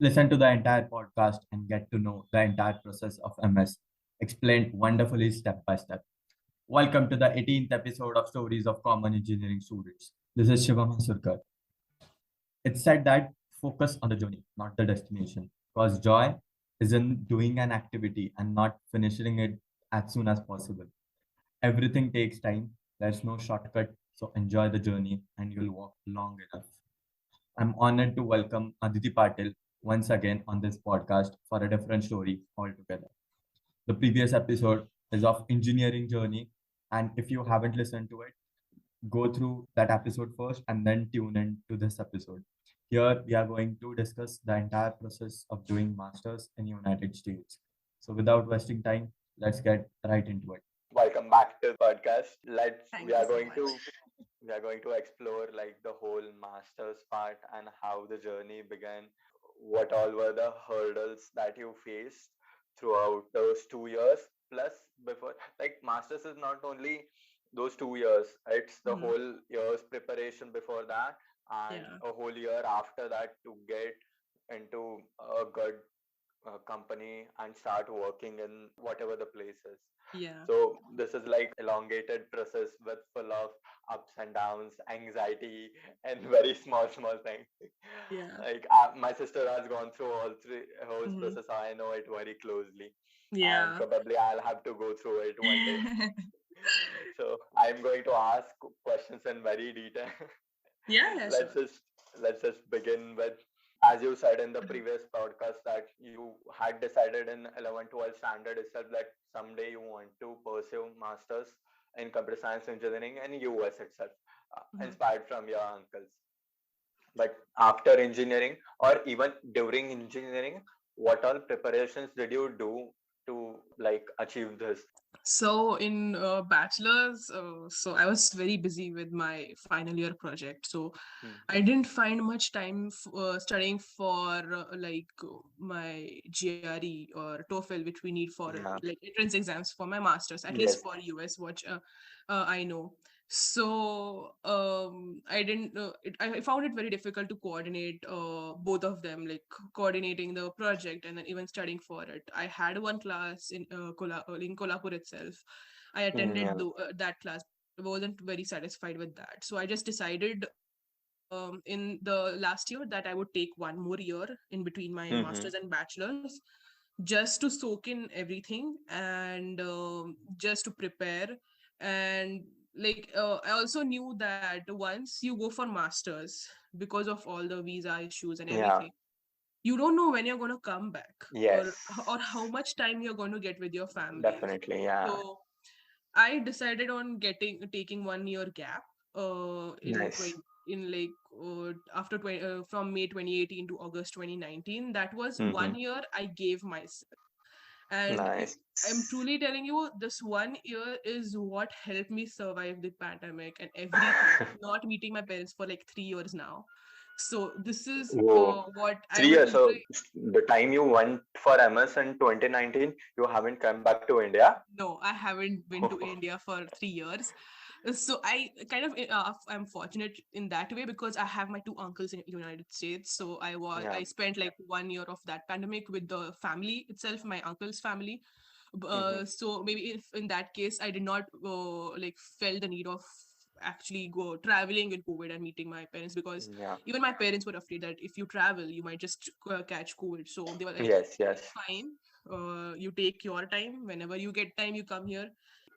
Listen to the entire podcast and get to know the entire process of MS explained wonderfully step by step. Welcome to the 18th episode of Stories of Common Engineering Students. This is Shivam Hasurkar. It's said that focus on the journey, not the destination, because joy is in doing an activity and not finishing it as soon as possible. Everything takes time, there's no shortcut, so enjoy the journey and you'll walk long enough. I'm honored to welcome Aditi Patil once again on this podcast for a different story altogether. The previous episode is of engineering journey, and if you haven't listened to it, go through that episode first and then tune in to this episode. Here we are going to discuss the entire process of doing masters in United States. So without wasting time, let's get right into it. Welcome back to the podcast. Let's we Thank you are so going to much. we are going to explore like the whole masters part and how the journey began, what all were the hurdles that you faced throughout those 2 years. Plus, before like masters is not only those 2 years, it's the Mhm. whole year's preparation before that and Yeah. a whole year after that to get into a good company and start working in whatever the place is. Yeah. So this is like elongated process with full of ups and downs, anxiety, and very small things. Yeah. Like my sister has gone through all three whole Hmm. process. I know it very closely, and Yeah. probably I'll have to go through it one day. So I'm going to ask questions in very detail. Yeah, yeah, let's sure. just let's just begin with, as you said in the Mhm. previous podcast, that you had decided in 11 12 standard itself that someday you want to pursue masters in computer science engineering in US itself, Mhm. inspired from your uncles. But after engineering or even during engineering, what all preparations did you do to like achieve this? So in bachelor's, so I was very busy with my final year project. So Hmm. I didn't find much time studying for my GRE or TOEFL, which we need for Yeah. like entrance exams for my masters, at least Yes. for US, what I know. So I didn't. I found it very difficult to coordinate both of them, like coordinating the project and then even studying for it. I had one class in Kolhapur itself. I Hmm, attended yeah. that class, wasn't very satisfied with that. So I just decided in the last year that I would take one more year in between my Hmm. masters and bachelors, just to soak in everything and just to prepare. And I also knew that once you go for masters, because of all the visa issues and Yeah. everything, you don't know when you're going to come back, or Yes. how much time you're going to get with your family. Definitely. Yeah. So I decided on getting taking 1 year gap in Nice. 20, in like after 20, from May 2018 to August 2019. That was Hmm. 1 year I gave myself. And Nice. I'm truly telling you, this 1 year is what helped me survive the pandemic and everything. Not meeting my parents for like 3 years now. So this is Whoa. what I Three would years. So literally. the time you went for MS in 2019, you haven't come back to India? No, I haven't been to India for 3 years. So I'm fortunate in that way because I have my two uncles in United States. So Yeah. I spent like 1 year of that pandemic with the family itself, my uncle's family. Hmm. So maybe if in that case I did not like felt the need of actually go traveling in COVID and meeting my parents, because Yeah. even my parents were afraid that if you travel you might just catch COVID. So they were like, Yes. it's Yes. fine, you take your time, whenever you get time you come here.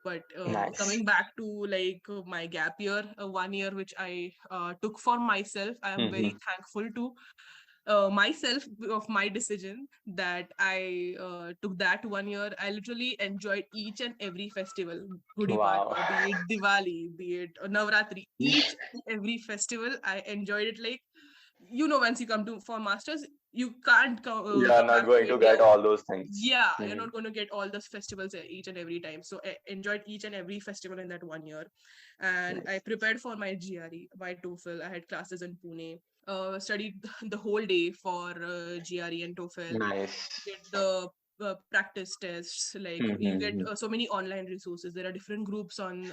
But Nice. coming back to like my gap year, 1 year which I took for myself, I am very Hmm. thankful to myself of my decision that I took that 1 year. I literally enjoyed each and every festival, Gudi Wow. Padwa, be it Diwali, be it Navratri, each and every festival I enjoyed it. Like, once you come to for masters, you can't You are come not back to going to India. get all those things. Yeah, you're Hmm. not going to get all the festivals each and every time. So I enjoyed each and every festival in that 1 year. And I Nice. prepared for my GRE, my TOEFL. I had classes in Pune, studied the whole day for GRE and TOEFL, Nice. did the practice tests. Like, you get Hmm. so many online resources. There are different groups on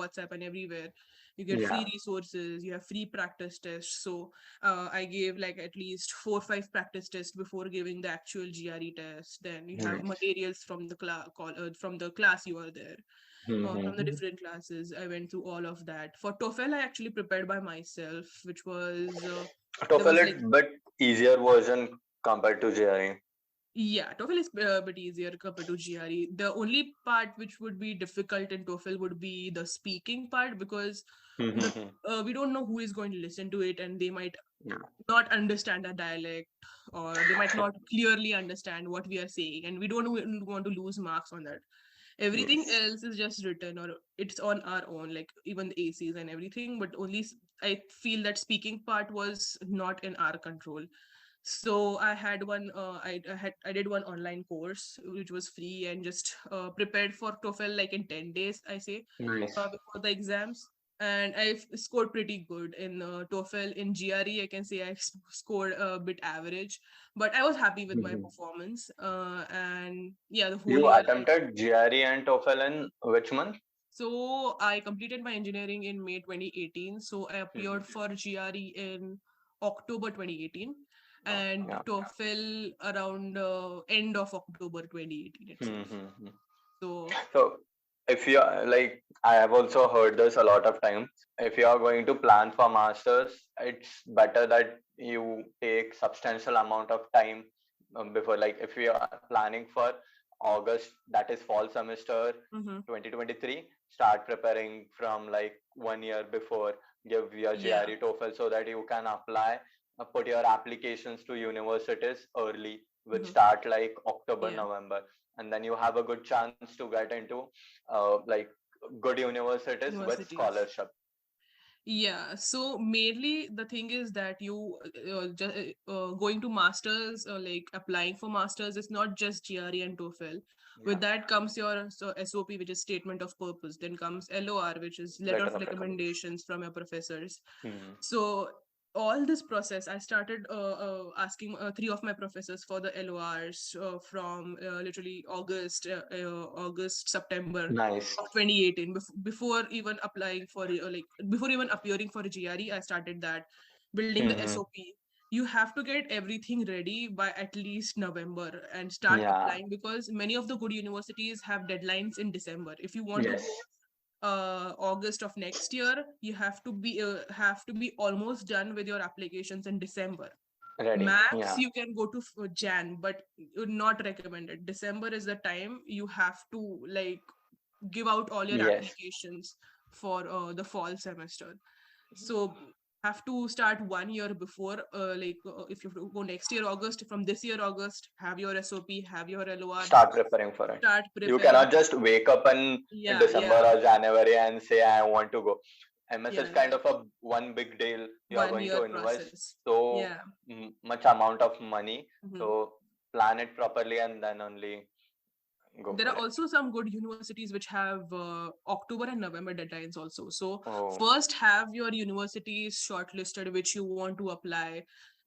WhatsApp and everywhere. you get free Yeah. resources, you have free practice tests. So I gave like at least 4 or 5 practice tests before giving the actual GRE test. Then you have Nice. materials from the from the class you are there, from the Mm-hmm. different classes. I went through all of that. For TOEFL, I actually prepared by myself, which was there TOEFL was like, is bit easier version compared to JRE. yeah, TOEFL is a bit easier compared to GRE. The only part which would be difficult in TOEFL would be the speaking part, because the Mm-hmm. we don't know who is going to listen to it, and they might Yeah. not understand our dialect, or they might not clearly understand what we are saying, and we don't want to lose marks on that. Everything Yes. else is just written, or it's on our own, like even the ACs and everything. But only I feel that speaking part was not in our control. So I had I did one online course which was free, and just prepared for TOEFL like in 10 days, I say, Nice. before the exams. And I scored pretty good in TOEFL. In GRE, I can say I scored a bit average, but I was happy with my Mm-hmm. performance. And yeah, the whole You year. attempted GRE and TOEFL in which month? So I completed my engineering in May 2018. So I appeared Mm-hmm. for GRE in October 2018, Oh, and yeah. TOEFL around end of October 2018 itself. Mm-hmm. So So, if you like, I have also heard this a lot of times. If you are going to plan for masters, it's better that you take substantial amount of time before. Like, if you are planning for August, that is fall semester mhm. 2023, start preparing from like 1 year before. Give your Yeah. GRE TOEFL so that you can apply, put your applications to universities early, which Mhm. start like October, Yeah. November, and then you have a good chance to get into like good universities with Universities. scholarship. Yeah, so mainly the thing is that you going to masters, or like applying for masters, is not just GRE and TOEFL. Yeah, With that comes your SOP, which is statement of purpose. Then comes LOR, which is letter letter of of recommendation. recommendations from your professors. Hmm. So all this process, I started asking three of my professors for the LORs from literally August, September Nice. of 2018. Before even applying for like before even appearing for a GRE, I started that, building the Hmm. SOP. You have to get everything ready by at least November and start Yeah. applying, because many of the good universities have deadlines in December. If you want to Yes. go August of next year, you have to be almost done with your applications in December. Ready. Max Yeah. you can go to Jan, but not recommended. December is the time you have to like give out all your Yes. applications for the fall semester. So have to start 1 year before, if you go next year August, from this year August, have your SOP, have your LORs, Start preparing for it. start You preparing. cannot just wake up in Yeah, December yeah, or January and say I want to go. MS is yeah, kind yeah. of a one big deal. You are one going year to invest process. so Yeah. much amount of money. Mhm. So plan it properly and then only go There for are it. also some good universities which have October and November deadlines also. So Oh, first have your universities shortlisted which you want to apply.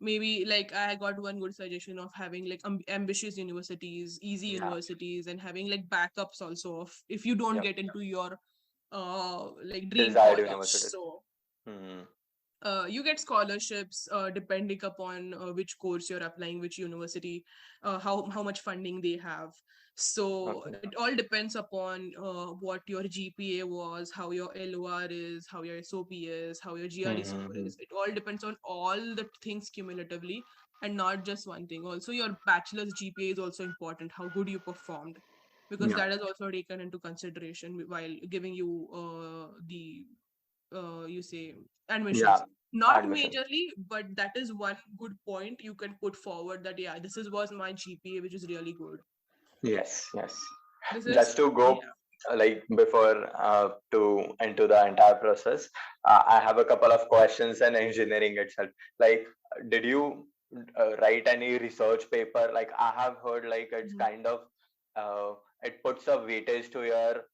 Maybe like I got one good suggestion of having like ambitious universities, easy yeah. universities, and having like backups also of if you don't Yep. get into your like dream Desired college. universities. So Hmm. you get scholarships depending upon which course you're applying, which university, how much funding they have. So Okay. it all depends upon what your GPA was, how your LOR is, how your SOP is, how your GRE score Mm-hmm. is. It all depends on all the things cumulatively, and not just one thing. Also, your bachelor's GPA is also important. How good you performed, because Yeah. that is also taken into consideration while giving you the you say Yeah. admissions. Not Admission. majorly, but that is one good point you can put forward, that yeah, this is was my GPA, which is really good. Yes. Yes. This is Just to go yeah. like before to into the entire process, I have a couple of questions on engineering itself. Like, did you write any research paper? Like, I have heard like it's Mhm. kind of uh, it puts a weightage to your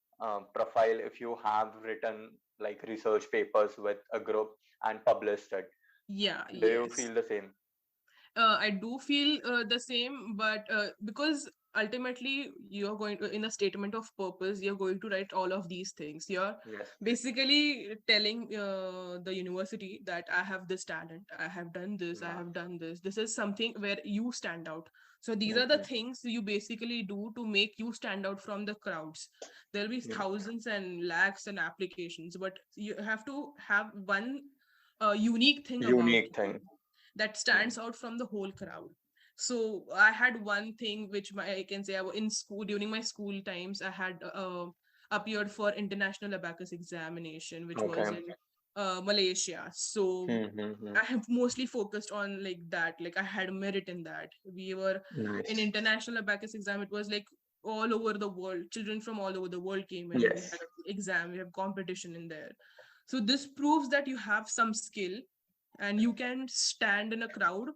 profile if you have written like research papers with a group and published it. Yeah, Do you yes. feel the same? I do feel the same, but because ultimately you're going to, in a statement of purpose, you're going to write all of these things. You're Yes. basically telling the university that I have this talent, I have done this, I Yeah. have done this. This is something where you stand out. So these are the things you basically do to make you stand out from the crowds. There'll be Yeah. thousands and lakhs and applications, but you have to have one unique thing about Unique you thing. that Mm. stands out from the whole crowd. So I had one thing which I can say, I was in school during my school times. I had appeared for international abacus examination, which was Okay. in Malaysia. So Mm-hmm. I have mostly focused on like that. Like I had merit in that. We were in Nice. international abacus exam. It was like all over the world. Children from all over the world came in, and we Yes. had an exam. We have competition in there. So this proves that you have some skill, and you can stand in a crowd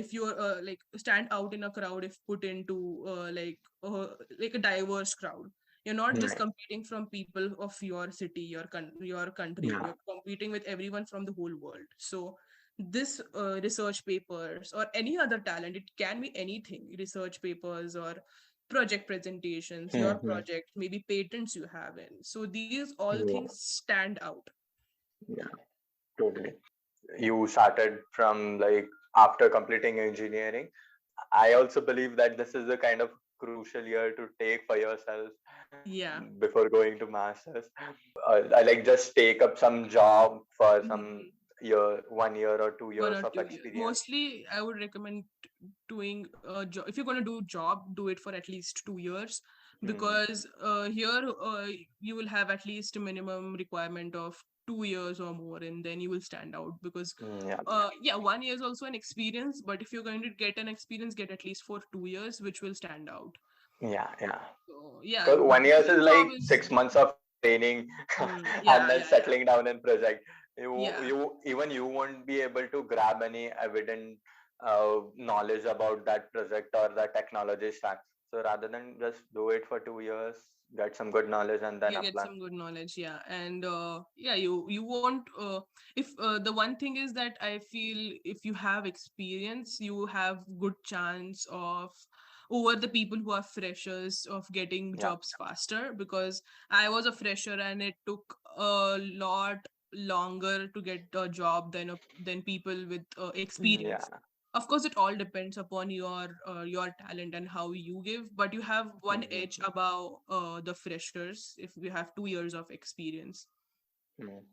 if you're like stand out in a crowd if put into like a diverse crowd. You're not just Nice. competing from people of your city, your country. Yeah. You're competing with everyone from the whole world. So this research papers or any other talent, it can be anything, research papers or project presentations, your Mm-hmm. project, maybe patents you have in. So these all things Yeah. stand out. Yeah. Totally. You started from like after completing engineering. I also believe that this is the kind of crucial year to take for yourself Yeah. before going to masters. I like just take up some job for some Mhm. year, 1 year or two One years or of 2 years. experience. Mostly, I would recommend doing a job. If you're going to do job, do it for at least 2 years, Mm. because here you will have at least a minimum requirement of 2 years or more, and then you will stand out. Because Yeah. yeah, 1 year is also an experience, but if you're going to get an experience, get at least for 2 years, which will stand out. Yeah. Yeah. So yeah, Because 1 year is doing job like is 6 months of training and yeah, then yeah, yeah, settling down in project. yeah. You won't be able to grab any evident knowledge about that project or the technology stack. So rather than just do it for 2 years, get some good knowledge and then You get apply. some good knowledge, yeah. And yeah, you won't if the one thing is that I feel if you have experience, you have good chance of over the people who are freshers of getting Yeah. jobs faster, because I was a fresher and it took a lot longer to get a job than people with Yeah. experience. Of course, it all depends upon your talent and how you give, but you have one edge Mhm. above the freshers if you have 2 years of experience. Mm.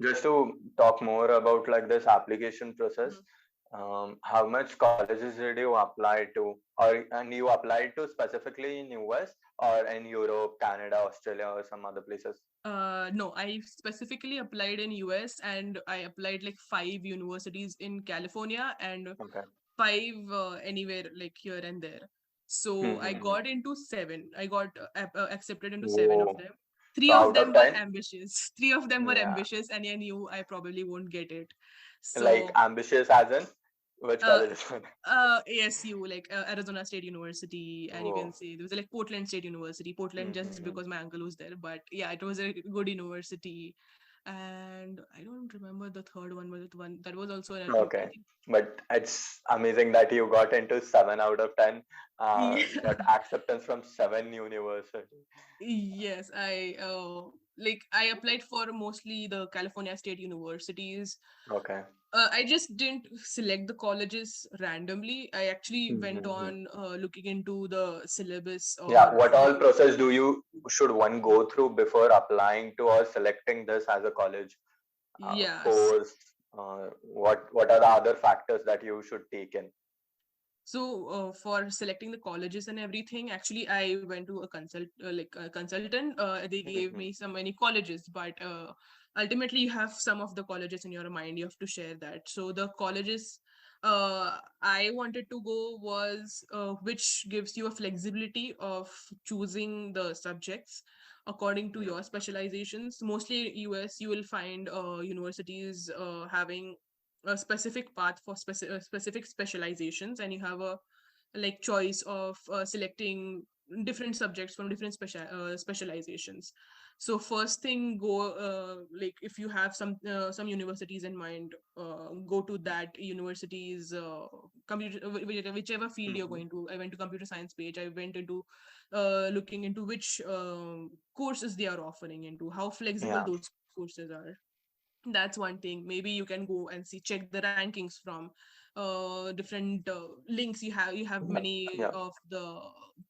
Just to talk more about like this application process, Mhm. how much colleges did you apply to, or and you applied to specifically in US or in Europe, Canada, Australia, or some other places? No, I specifically applied in US, and I applied like 5 universities in California and Okay. five anywhere like here and there. So I Mm-hmm. got into seven. I got accepted into seven of Whoa. them. So Three of out of them were 10, ambitious. Three of them were yeah, ambitious, and I knew I probably won't get it. like So ambitious as in which uh, colleges? ASU, like Arizona State University, and you can Oh, say there was like Portland State University. Portland just mm-hmm. because my uncle was there, but yeah, it was a good university. And I don't remember the third one, but the one that was also I Okay. think. But it's amazing that you got into 7 out of 10, got Yeah. acceptance from 7 universities. Yes, I applied for mostly the California State universities. Okay. I just didn't select the colleges randomly. I actually went Mm-hmm. on looking into the syllabus Yeah, or what all process do you should one go through before applying to or selecting this as a college yes. course? What are the other factors that you should take in? So for selecting the colleges and everything, actually I went to a consultant. They gave Mhm. me some many colleges, but ultimately you have some of the colleges in your mind. You have to share that. So the colleges I wanted to go was which gives you a flexibility of choosing the subjects according to your specializations. Mostly US, you will find universities having a specific path for specific specializations, and you have a like choice of selecting different subjects from different specializations. So first thing, go like if you have some universities in mind, go to that university's computer whichever field you're Mhm. going to. I went to computer science page. I went into looking into which courses they are offering, into how flexible Yeah. those courses are. That's one thing. Maybe you can go and see, check the rankings from different links. You have Yeah. many Yeah. of the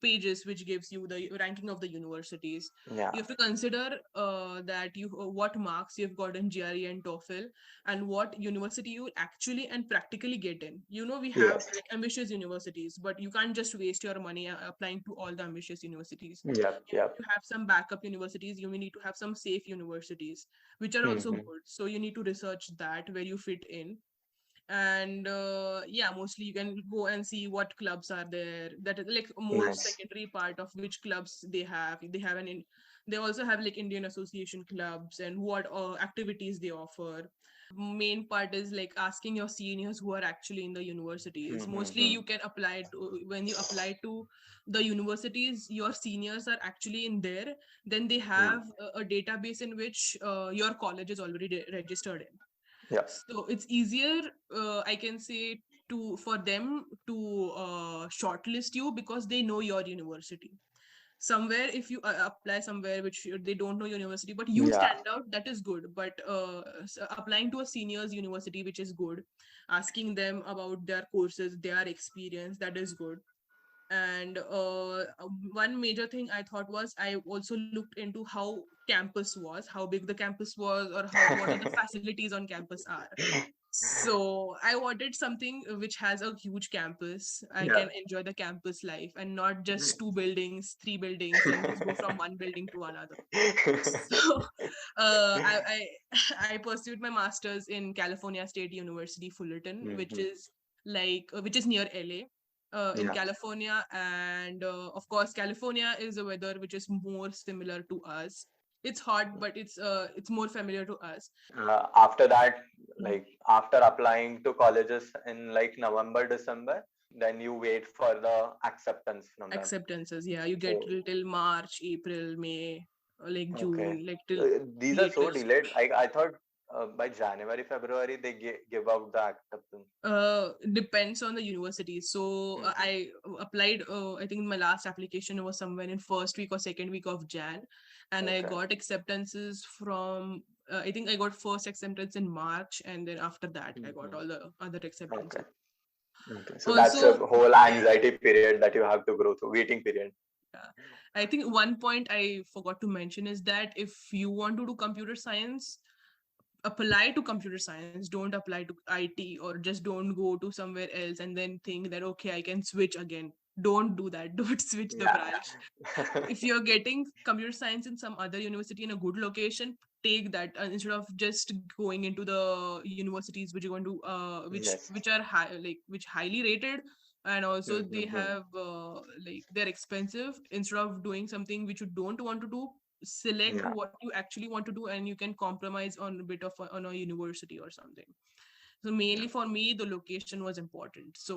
pages which gives you the ranking of the universities. Yeah. You have to consider that you what marks you've got in GRE and TOEFL, and what university you actually and practically get in. We have Yes. like ambitious universities, but you can't just waste your money applying to all the ambitious universities. Yep. You need Yep. to have some backup universities. You need to have some safe universities which are also Hmm. good. So you need to research that where you fit in. And yeah, mostly you can go and see what clubs are there. That is like a more Nice. secondary part of which clubs they have. They also have like Indian Association clubs and what activities they offer. Main part is like asking your seniors who are actually in the universities. Mostly Mm-hmm. you can apply to, when you apply to the universities, your seniors are actually in there. Then they have a database in which your college is already registered in. Yep. So it's easier, I can say, to for them to shortlist you because they know your university. Somewhere, if you apply somewhere which they don't know university, but you Yeah. stand out, that is good. But applying to a seniors university, which is good, asking them about their courses, their experience, that is good. And one major thing I thought was, I also looked into how campus was, how big the campus was, or how what are the facilities on campus are. So I wanted something which has a huge campus. I Yeah. can enjoy the campus life and not just two buildings, three buildings, and just go from one building to another. So I I pursued my master's in California State University, Fullerton, which Hmm. is which is near LA. In Yeah. California, and of course, California is a weather which is more similar to us. It's hot, but it's more familiar to us. After that, Mm. like after applying to colleges in like November, December, then you wait for the acceptance from them. Acceptances, yeah, you get So, till March, April, May, like okay. June, like till These are so latest. delayed. I thought by January, February, they give out the acceptance. Depends on the university. So Hmm. I applied, I think my last application was somewhere in first week or second week of Jan, and I Okay. got acceptances from, I think I got first acceptance in March, and then after that I got Hmm. all the other Okay. acceptances. Okay. So that's a Also, whole anxiety period that you have to go through, waiting period. yeah, I think one point I forgot to mention is that if you want to do computer science, apply to computer science. Don't apply to IT, or just don't go to somewhere else and then think that okay, I can switch again. Don't do that. Don't switch the Yeah. branch. If you're getting computer science in some other university in a good location, take that, instead of just going into the universities which are going to Yes. which are high, like which highly rated, and also they Mm-hmm. have like they're expensive. Instead of doing something which you don't want to do, select Yeah. what you actually want to do, and you can compromise on a bit of on a university or something. So mainly Yeah. for me, the location was important. So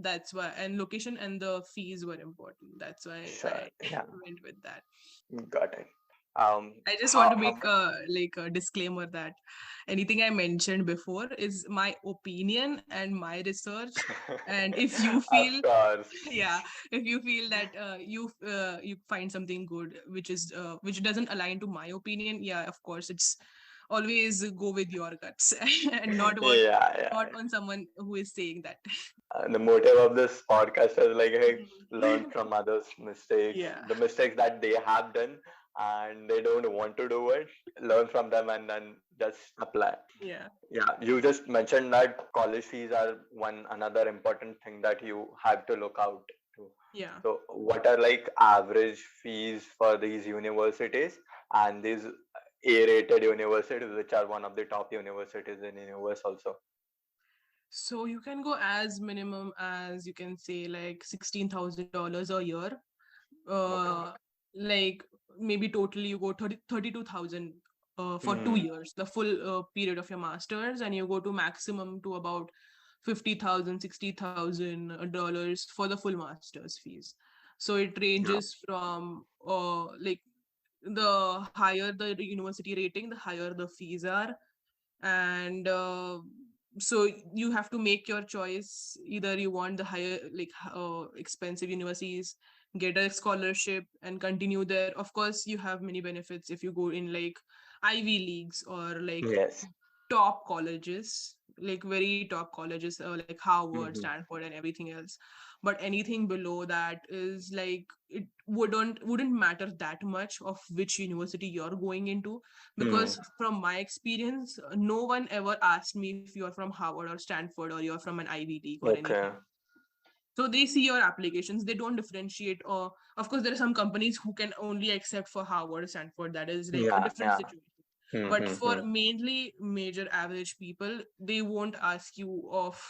that's why, and location and the fees were important. That's why Sure. I Yeah. went with that. Got it. I just want to How make a disclaimer that anything I mentioned before is my opinion and my research. And if you Of feel, course. yeah, if you feel that you find something good which doesn't align to my opinion, yeah, of course, it's always go with your guts and Yeah, not yeah. on someone who is saying that. The motive of this podcast is like, hey, learn Mhm. from others' mistakes, Yeah, the mistakes that they have done and they don't want to do it. Learn from them and then just apply. yeah, Yeah, you just mentioned that college fees are one another important thing that you have to look out to. yeah. So, what are like average fees for these universities and these A-rated universities, which are one of the top universities in the US also? So you can go as minimum as, you can say, like $16,000 a year. Okay. Uh, like maybe totally you go 32,000 for Hmm. 2 years, the full period of your masters, and you go to maximum to about 50,000, $60,000 for the full master's fees. So it ranges from like the higher the university rating, the higher the fees are. And so you have to make your choice. Either you want the higher, like expensive universities, get a scholarship and continue there. Of course, you have many benefits if you go in like Ivy Leagues or like Yes. top colleges, like very top colleges, like Harvard, Mhm. Stanford, and everything else. But anything below that is like, it wouldn't matter that much of which university you're going into, Hmm. because from my experience, no one ever asked me if you're from Harvard or Stanford or you're from an Ivy League or anything. Okay. So they see your applications, they don't differentiate. Or of course, there are some companies who can only accept for Harvard or Stanford. That is like a Yeah, different yeah. situation. But for Mm-hmm. mainly major average people, they won't ask you of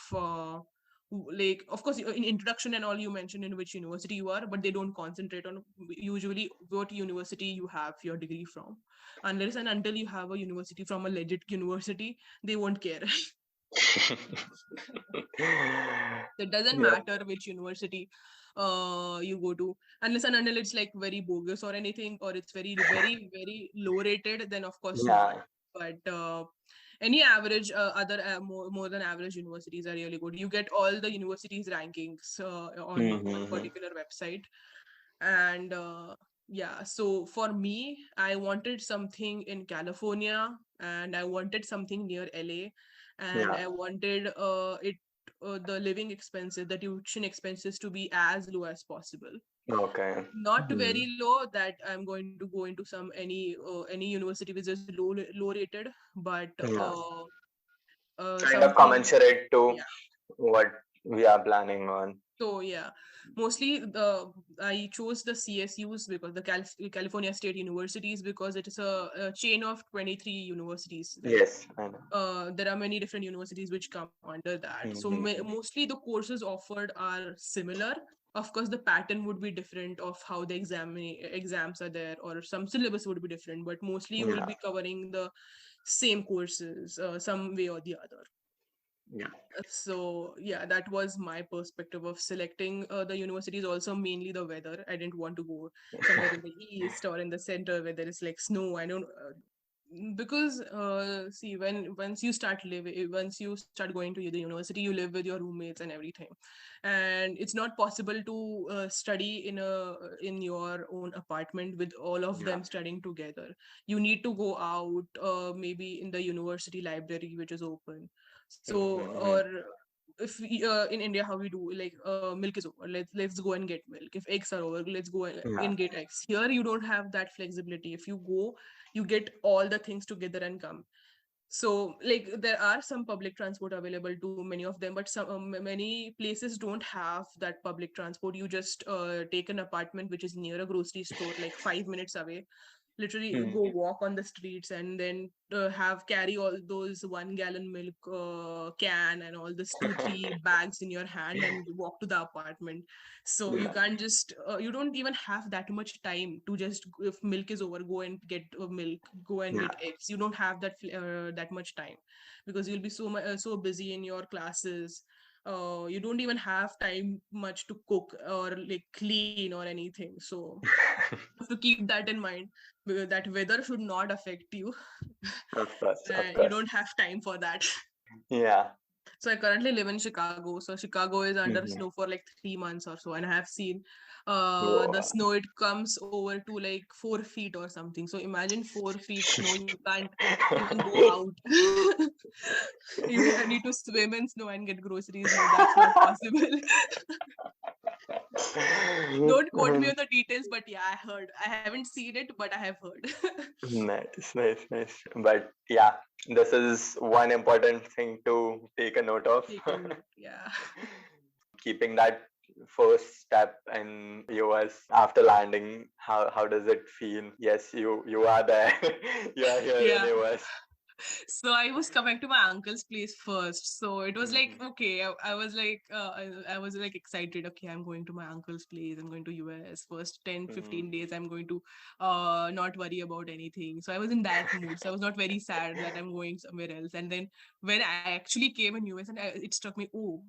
like, of course, in introduction and all, you mentioned in which university you are, but they don't concentrate on usually what university you have your degree from. Unless and until you have a university from a legit university, they won't care. It doesn't Yeah, matter which university you go to, unless and until it's like very bogus or anything, or it's very low rated, then of course not. yeah. But any average, other more than average universities are really good. You get all the universities rankings on one Mm-hmm. particular website. And yeah, so for me, I wanted something in California, and I wanted something near LA, and Yeah. I wanted the living expenses, the tuition expenses, to be as low as possible. Okay. Not Hmm. very low that I'm going to go into any university which is low rated, but Yeah. Kind of something. commensurate to Yeah. what we are planning on. So yeah, mostly I chose the CSUs, because the California State Universities, because it is a chain of 23 universities. Like Yes, I know. there are many different universities which come under that. So Mm-hmm. mostly the courses offered are similar. Of course, the pattern would be different of how the exams are there, or some syllabus would be different, but mostly you will Yeah. be covering the same courses some way or the other. Yeah. So yeah, that was my perspective of selecting the universities. Also mainly the weather. I didn't want to go somewhere in the east or in the center where there is like snow. I don't because see, when once you start going to the university, you live with your roommates and everything, and it's not possible to study in your own apartment with all of Yeah. them studying together. You need to go out, maybe in the university library which is open. So, or Mm-hmm. if in India, how we do, like milk is over, let's go and get milk. If eggs are over, let's go Yeah. and get eggs. Here you don't have that flexibility. If you go, you get all the things together and come. So like there are some public transport available to many of them, but many places don't have that public transport. You just take an apartment which is near a grocery store, like 5 minutes away. Literally go Mm. walk on the streets, and then have carry all those 1 gallon milk can and all this 2 3 bags in your hand and walk to the apartment. So you Yeah. can't just you don't even have that much time to just, if milk is over, go and get milk, go and Yeah. get eggs. You don't have that much time, because you'll be so busy in your classes. You don't even have time much to cook or like clean or anything. So you have to keep that in mind, because that weather should not affect you. Of course. Of You course. don't have time for that. Yeah. So I currently live in Chicago. So Chicago is under Mm-hmm. snow for like 3 months or so, and I have seen the Wow. snow. It comes over to like 4 feet or something. So imagine 4 feet snow. You can't even go out. You need to swim in snow and get groceries. No, that's not possible. Don't quote me on the details, but yeah, I heard. I haven't seen it, but I have heard. Nice, nice, nice. But yeah, this is one important thing to take a note of. Take a note. Yeah. Keeping that first step in US after landing, how does it feel? Yes, you are there. You are here in Yeah. US. So I was coming to my uncle's place first. So it was like, Mhm. okay, I was like, I was like excited. Okay, I'm going to my uncle's place. I'm going to US. First 10, Mhm. 15 days, I'm going to not worry about anything. So I was in that mood. So I was not very sad that I'm going somewhere else. And then when I actually came in US, and it struck me, oh,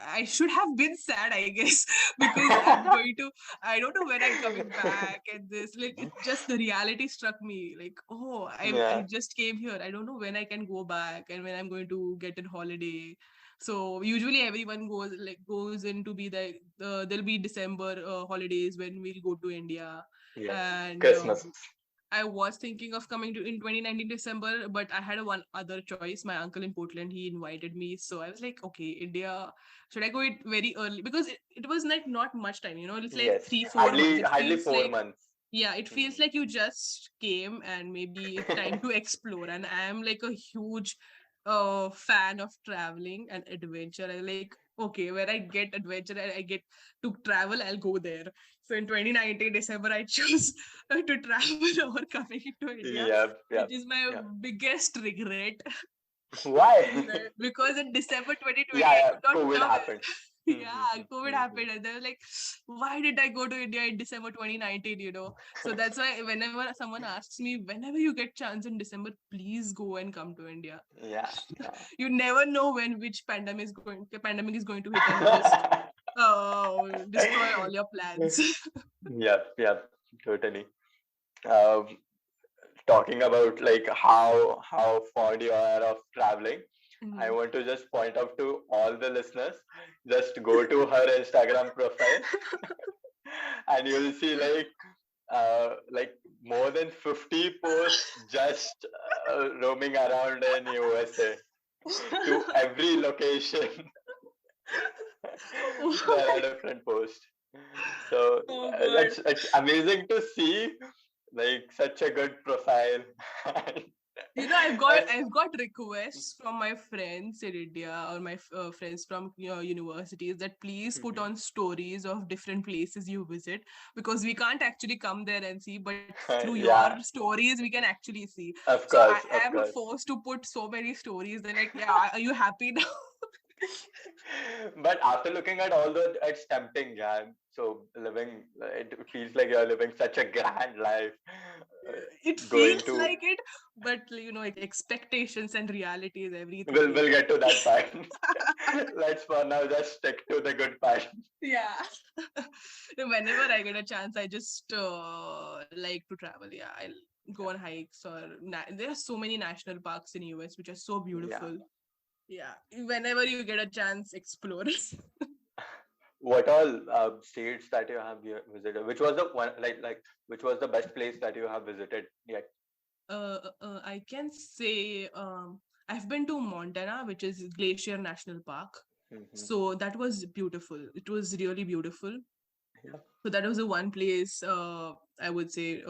I should have been sad, I guess, because I'm going to, I don't know when I'm coming back, and this, like, it just, the reality struck me like, oh, I Yeah. just came here. I don't know when I can go back and when I'm going to get a holiday. So usually everyone goes in to be like, there'll be December holidays when we'll go to India. Yes. And Christmas. I was thinking of coming to in 2019 December, but I had a one other choice. My uncle in Portland, he invited me. So I was like, okay, India, should I go it very early? Because it was like not much time, it's like Yes. 3 4 months. Hardly It hardly feels four like, months. yeah, it feels like you just came and maybe it's time to explore. And I am like a huge fan of traveling and adventure. I like, okay, where I get adventure and I get to travel, I'll go there. So in 2019 December, I chose to travel over coming to India, Yep. which Yep. is my Yep. biggest regret. Why? Because in December 2020, Yeah. I Yeah. could not COVID travel. happened. Yeah, COVID Mhm. happened, and they were like, "Why did I go to India in December 2019?" So that's why whenever someone asks me, whenever you get chance in December, please go and come to India. Yeah. Yeah. You never know when which pandemic is going to hit and just destroy all your plans. Yep. Yep. Totally. Um, Talking about like how fond you are of traveling, I Mhm. want to just point out to all the listeners, just go to her Instagram profile and you'll see like more than 50 posts just roaming around in USA to every location. There are different posts. So Oh God. it's amazing to see like such a good profile. And I've got requests from my friends in India or my friends from universities that please put on stories of different places you visit, because we can't actually come there and see, but through your yeah, stories we can actually see. of So I course, of am course. forced to put so many stories. They're like, yeah, are you happy now? But after looking at all that, it's tempting, yeah. So it feels like you're living such a grand life. Uh, It Going feels to, like it, but like expectations and reality is we'll everything. we'll get to that part. Let's for now just stick to the good part. Yeah. Whenever I get a chance, I just like to travel. Yeah, I'll go Yeah, on hikes there are so many national parks in US which are so yeah. beautiful. Yeah, whenever you get a chance, explore. What all states that you have visited? Which was the one which was the best place that you have visited yet? I can say I've been to Montana, which is Glacier National Park. Hmm. So that was beautiful. It was really beautiful. Yeah. So that was the one place I would say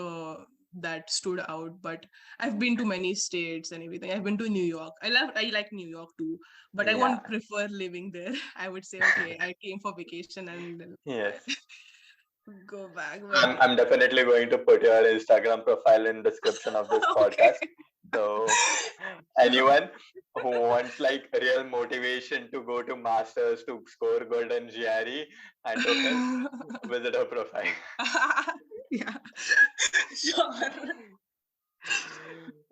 that stood out. But I've been to many states and everything. I've been to New York. I like New York too, but I Yeah. won't prefer living there. I would say, okay, I came for vacation and then Yes. go back. But I'm definitely going to put your Instagram profile in description of this podcast. okay. So anyone who wants like real motivation to go to masters to score golden GRE and tokens, visit her profile. Yeah, sure.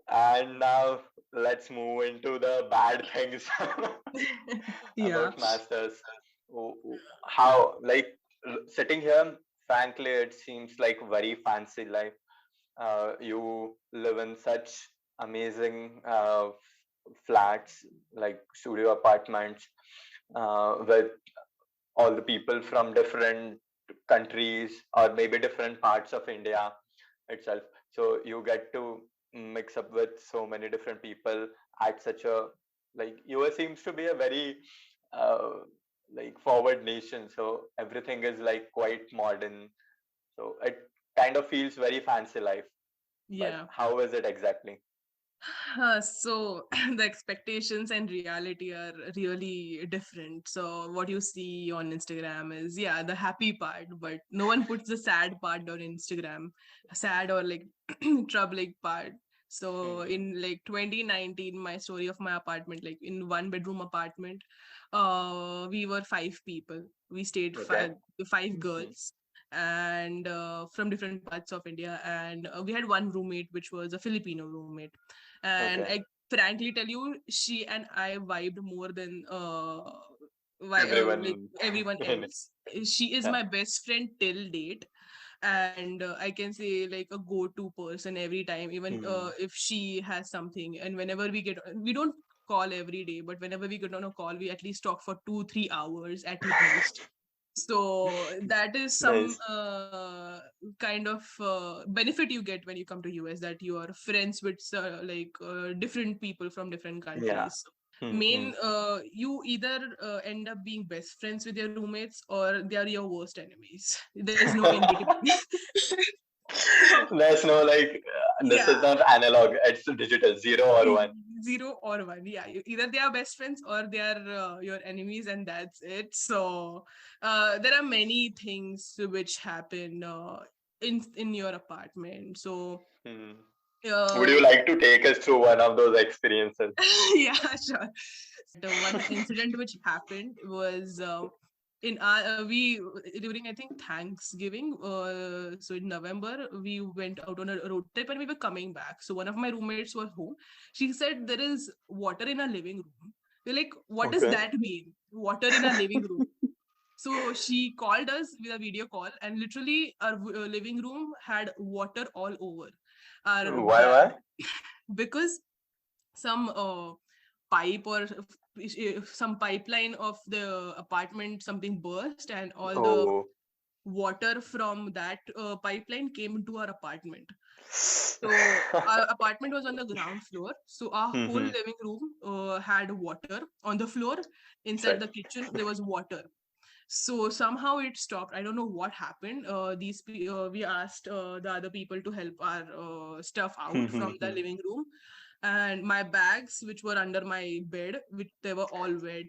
And now let's move into the bad things Yeah. about masters. How like sitting here, frankly, it seems like very fancy life. You live in such amazing flats, like studio apartments, with all the people from different countries or maybe different parts of India itself. So you get to mix up with so many different people at such a like US seems to be a very uh, like forward nation. So everything is like quite modern. So it kind of feels very fancy life. But Yeah. how is it exactly? So the expectations and reality are really different. So what you see on Instagram is, yeah, the happy part, but no one puts the sad part on Instagram, sad or like troubling part. So in like 2019, my story of my apartment, like in 1 bedroom apartment, we were 5 people. We stayed Okay. five girls and from different parts of India. And we had one roommate, which was a Filipino roommate. And Okay. I frankly tell you, she and I vibed more than like Everyone everyone in it. else. She is Yeah. my best friend till date, and I can say like a go-to person every time, even if she has something. And whenever we don't call every day, but whenever we get on a call, we at least talk for 2-3 hours at least. So that is some Nice. kind of benefit you get when you come to US, that you are friends with different people from different Yeah. countries. You either end up being best friends with your roommates, or they are your worst enemies. There is no in between. So There's no this is yeah, not analog, it's digital, 0 or 1. 0 or 1. Yeah, either they are best friends or they are your enemies, and that's it. So there are many things which happen in your apartment. So Hmm. Would uh, you like to take us through one of those experiences? yeah, sure. The one incident which happened was in our we during, I think, Thanksgiving. So in November we went out on a road trip and we were coming back. So one of my roommates was home. She said there is water in our living room. We're like, what does Okay. that mean? Water in our living room. So she called us with a video call, and literally our living room had water all over our Why? because some pipe or some pipeline of the apartment, something burst, and all the Oh. water from that pipeline came into our apartment. So our apartment was on the ground floor, so our whole Mm-hmm. living room had water on the floor. Inside Shit. the kitchen there was water. So somehow it stopped. I don't know what happened. We asked the other people to help our stuff out from the living room, and my bags, which were under my bed, which they were all wet.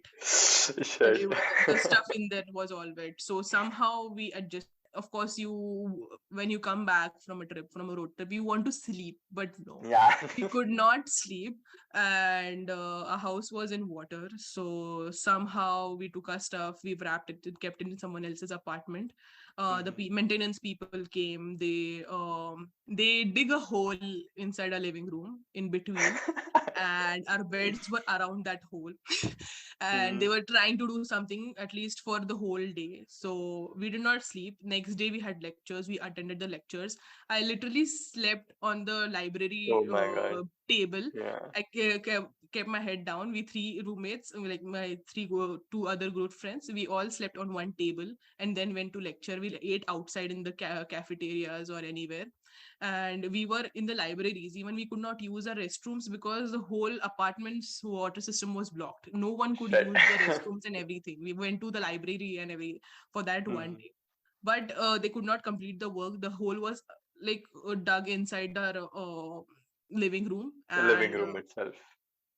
Shit. The stuff in there was all wet. So somehow we adjusted. Of course, when you come back from a trip, from a road trip, you want to sleep, but no, Yeah. we could not sleep. And our house was in water, so somehow we took our stuff, we wrapped it, kept it in someone else's apartment. Maintenance people came. They dig a hole inside our living room in between, and our beds were around that hole. And they Hmm. were trying to do something at least for the whole day. So we did not sleep. Next day we had lectures, we attended the lectures. I literally slept on the library Oh my god. table. Yeah. I kept my head down. We three roommates, like my two other good friends, we all slept on one table and then went to lecture. We ate outside in the cafeterias or anywhere. And we were in the libraries. Even we could not use our restrooms because the whole apartment's water system was blocked. No one could Shit. use the restrooms and everything. We went to the library and every for that one Hmm. day. But they could not complete the work. The hole was dug inside our living room. The living room itself.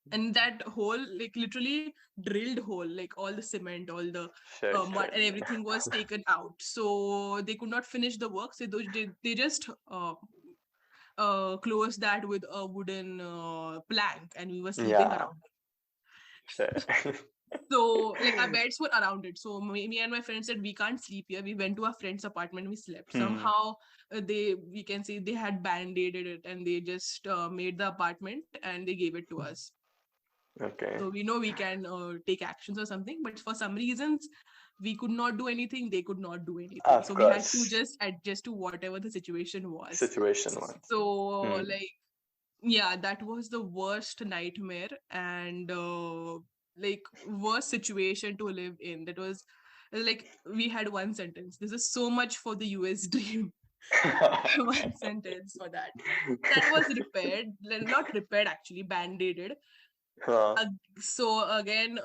And that hole, like literally drilled hole, like all the cement, all the Shit. mud and everything was taken out. So they could not finish the work. So they just closed that with a wooden plank, and we were sleeping Yeah. around. Shit. So like our beds were around it. So me and my friends said we can't sleep here. We went to our friend's apartment. We slept. Hmm. Somehow we can say they had band-aided it, and they just made the apartment and they gave it to us. Okay. So we know we can take actions or something, but for some reasons we could not do anything. They could not do anything. Of So we had to course. just adjust to whatever the situation was. Situation one. So Hmm. like, yeah, that was the worst nightmare and worst situation to live in. That was like, we had one sentence: this is so much for the US dream. One sentence for that. That was repaired, not repaired actually, band-aided. Huh. So again,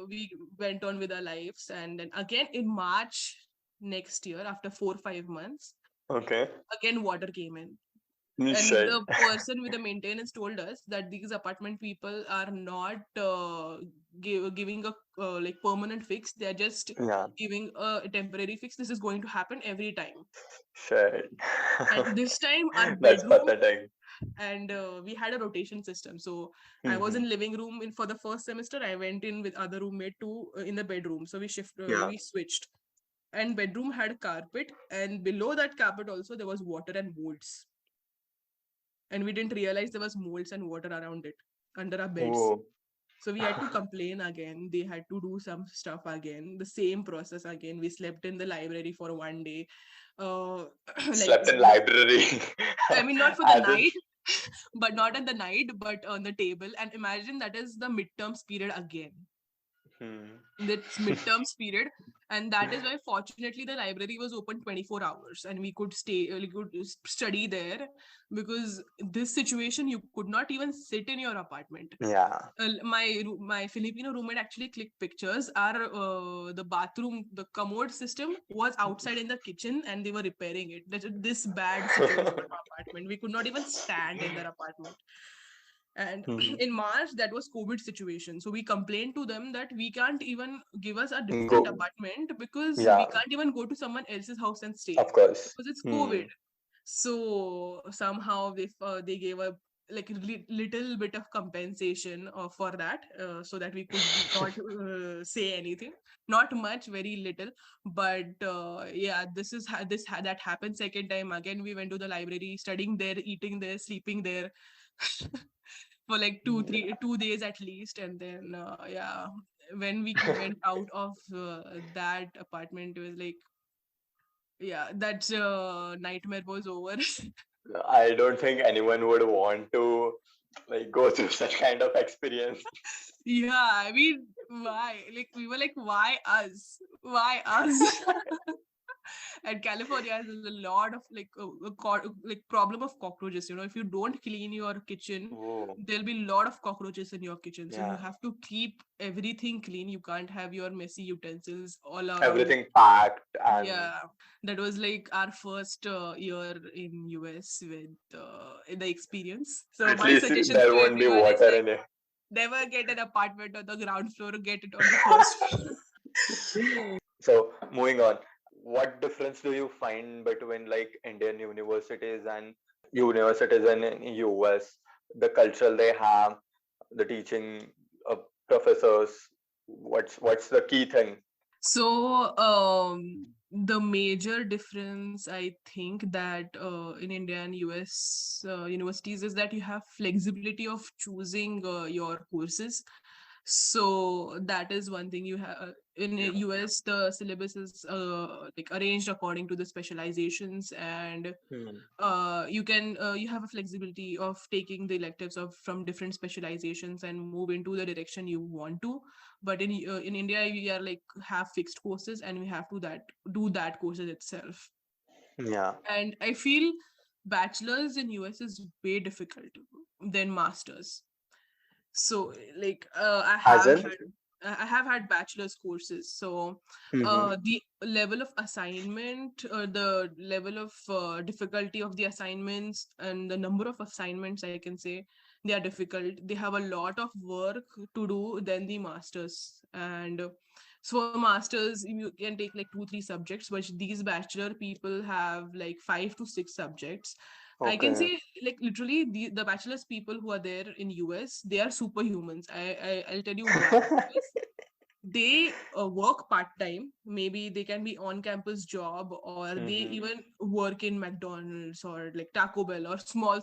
we went on with our lives, and then again in March next year, after 4 or 5 months, Okay. again water came in. And Shit. the person with the maintenance told us that these apartment people are not giving a like permanent fix. They're just Yeah. giving a temporary fix. This is going to happen every time. Shit. And this time our That's bedroom, pathetic. and we had a rotation system. So I was Mhm. in living room in for the first semester. I went in with other roommate to in the bedroom. So Yeah. we switched. And bedroom had carpet, and below that carpet also there was water and molds. And we didn't realize there was molds and water around it under our beds. Oh. So we had to complain again. They had to do some stuff again. The same process again. We slept in the library for one day. Like Slept in library. I mean, not for the As night, if. but not at the night, but on the table. And imagine that is the midterms period again. Hmm. That's midterms period, and that is why fortunately the library was open 24 hours and we could stay we could study there, because this situation you could not even sit in your apartment. Yeah. My Filipino roommate actually clicked pictures. Our the bathroom, the commode system was outside in the kitchen, and they were repairing it. This bad situation of our apartment. We could not even stand in their apartment. And Mhm. in March, that was COVID situation. So we complained to them that we can't even give us a different Go. apartment because we Yeah. can't even go to someone else's house and stay Of course. because it's Hmm. COVID. So somehow they gave a like little bit of compensation for that, so that we could not say anything. Not much, very little, but yeah, that happened second time. Again, we went to the library, studying there, eating there, sleeping there. For like 2 days at least, and then yeah, when we went out of that apartment, it was like, yeah, that nightmare was over. I don't think anyone would want to like go through such kind of experience. Yeah, I mean, why? Like we were like, why us? And California has a lot of like like problem of cockroaches. If you don't clean your kitchen, Oh. there'll be a lot of cockroaches in your kitchen. So you Yeah. have to keep everything clean. You can't have your messy utensils all around. Everything packed and Yeah, that was like our first year in US with the experience. So at my least suggestions there to won't be everyone is water like, in it. never get an apartment on the ground floor, get it on the first floor. So moving on, what difference do you find between like Indian universities and universities in US? The culture they have, the teaching professors. What's the key thing? So, the major difference I think that in India and US universities is that you have flexibility of choosing your courses. So that is one thing you have. In Yeah. US, the syllabus is like arranged according to the specializations, and Hmm. you have a flexibility of taking the electives of from different specializations and move into the direction you want to. But in India, we are like have fixed courses, and we have to do that courses itself. Yeah. And I feel bachelor's in US is way difficult than masters. So like As in? I have had bachelor's courses. So Hmm. the level of assignment, the level of difficulty of the assignments, and the number of assignments, I can say, they are difficult. They have a lot of work to do than the masters. And so masters, you can take like 2-3 subjects, but these bachelor people have like 5 to 6 subjects. I can Okay. say, like, literally the bachelor's people who are there in US, they are superhumans. I'll tell you why. Because they work part-time. Maybe they can be on-campus job, or they Hmm. even work in McDonald's or like Taco Bell or small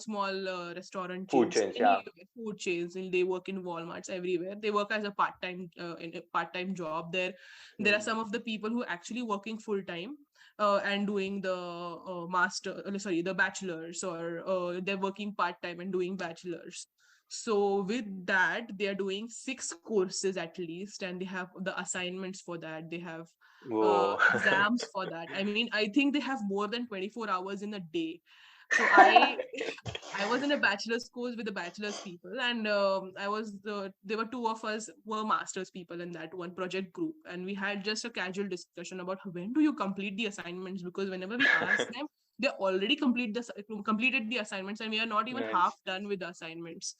restaurant Food chains, change. Yeah. any food chains, and they work in Walmarts everywhere. They work as a part-time in a part-time job. There are Hmm. some of the people who are actually working full-time and doing the the bachelor's, or they're working part-time and doing bachelor's. So with that, they are doing 6 courses at least, and they have the assignments for that. They have Whoa. exams for that. I mean, I think they have more than 24 hours in a day. So I was in a bachelor's course with the bachelor's people, and there were two of us were master's people in that one project group, and we had just a casual discussion about when do you complete the assignments, because whenever we ask them, they already completed the assignments, and we are not even half Yes. done with the assignments.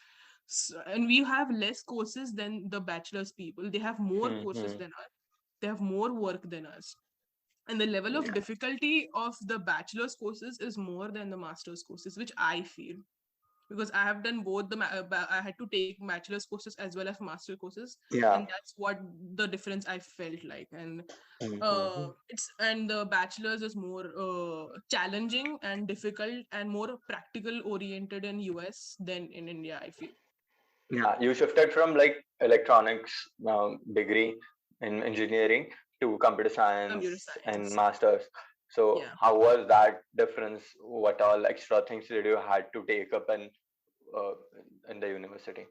So, and we have less courses than the bachelor's people. They have more courses Mm-hmm. than us. They have more work than us. And the level of Yeah. difficulty of the bachelor's courses is more than the master's courses, which I feel, because I have done both I had to take bachelor's courses as well as master courses, Yeah. and that's what the difference I felt like. And Mm-hmm. the bachelor's is more challenging and difficult and more practical oriented in US than in India, I feel. Yeah, you shifted from like electronics degree in engineering to computer science Computer and science. masters. So Yeah. how was that difference? What all extra things did you had to take up uh, in the university?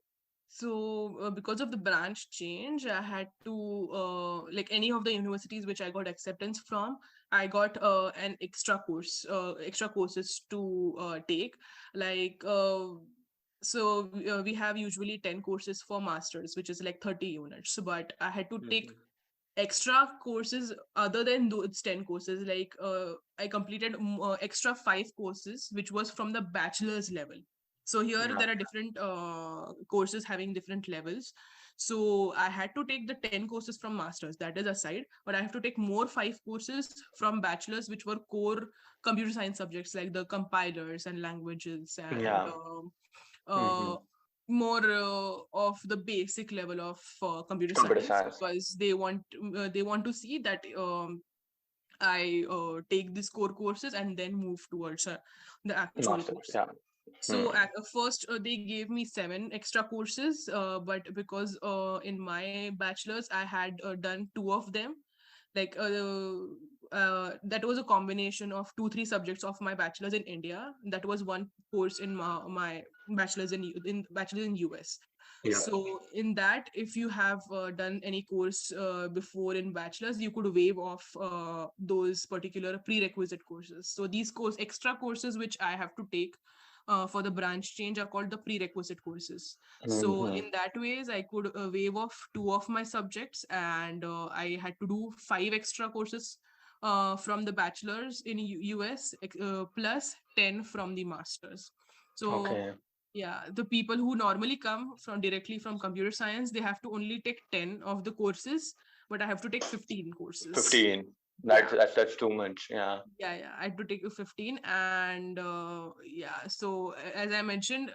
So because of the branch change, I had to like any of the universities which I got acceptance from, I got an extra courses to take. Like we have usually 10 courses for masters, which is like 30 units. But I had to take Mm-hmm. extra courses other than those 10 courses. Like I completed extra 5 courses, which was from the bachelor's level. So here Yeah. there are different courses having different levels. So I had to take the 10 courses from masters, that is aside, but I have to take more 5 courses from bachelors, which were core computer science subjects like the compilers and languages and Yeah. uh, Mm-hmm. more of the basic level of computer Computer science, science, because they want to see that I take these core courses and then move towards the actual masters. course. Yeah. So Hmm. at first they gave me 7 extra courses, but because in my bachelor's I had done 2 of them, like that was a combination of 2 3 subjects of my bachelor's in India. That was one course in my bachelor's in US. Yeah. So in that, if you have done any course before in bachelor's, you could waive off those particular prerequisite courses. So these extra courses which I have to take for the branch change are called the prerequisite courses. So Mm-hmm. in that ways, I could waive off 2 of my subjects, and I had to do 5 extra courses from the bachelor's in US, plus 10 from the masters. So Okay. yeah, the people who normally come from directly from computer science, they have to only take 10 of the courses, but I have to take 15 courses. 15. Yeah. That's too much. Yeah. Yeah, I had to take a 15. And yeah, so as I mentioned,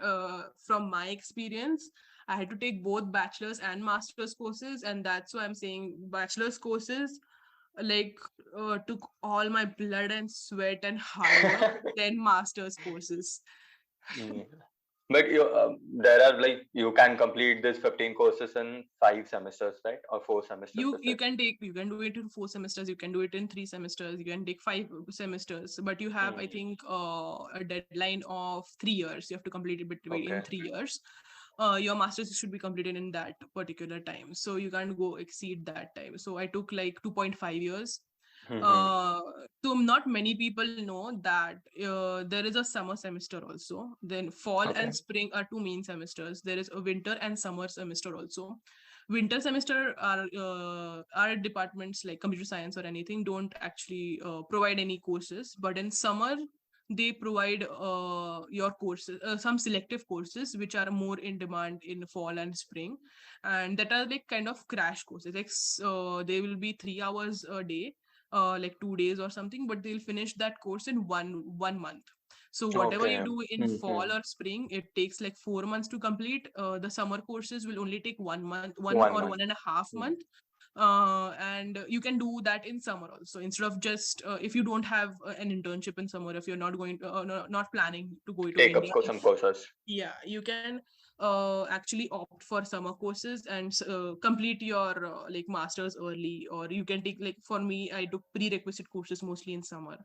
from my experience, I had to take both bachelor's and master's courses, and that's why I'm saying bachelor's courses like took all my blood and sweat and hard work, then master's courses. Mm. But there are like you can complete this 15 courses in 5 semesters, right? Or 4 semesters, is it? You can do it in 4 semesters, you can do it in 3 semesters, you can take 5 semesters, but you have, I Hmm. think, a deadline of 3 years. You have to complete it between in Okay. 3 years. Your masters should be completed in that particular time, so you can't go exceed that time. So I took like 2.5 years. Hmm. uh so not many people know that there is a summer semester also. Then fall Okay. and spring are 2 main semesters. There is a winter and summer semester also. Winter semester are our departments like computer science or anything don't actually provide any courses, but in summer they provide your courses, some selective courses which are more in demand in fall and spring, and that are like kind of crash courses. Like they will be 3 hours a day, like 2 days or something, but they'll finish that course in one month. So whatever you Okay. do in fall Hmm. or spring, it takes like 4 months to complete. The summer courses will only take 1 month, one One or month. one and a half Hmm. month. And you can do that in summer also, instead of just if you don't have an internship in summer, if you're not going to, not planning to go to Take up India. some courses. Yeah, you can actually opt for summer courses and complete your like masters early, or you can take, like for me, I took prerequisite courses mostly in summer.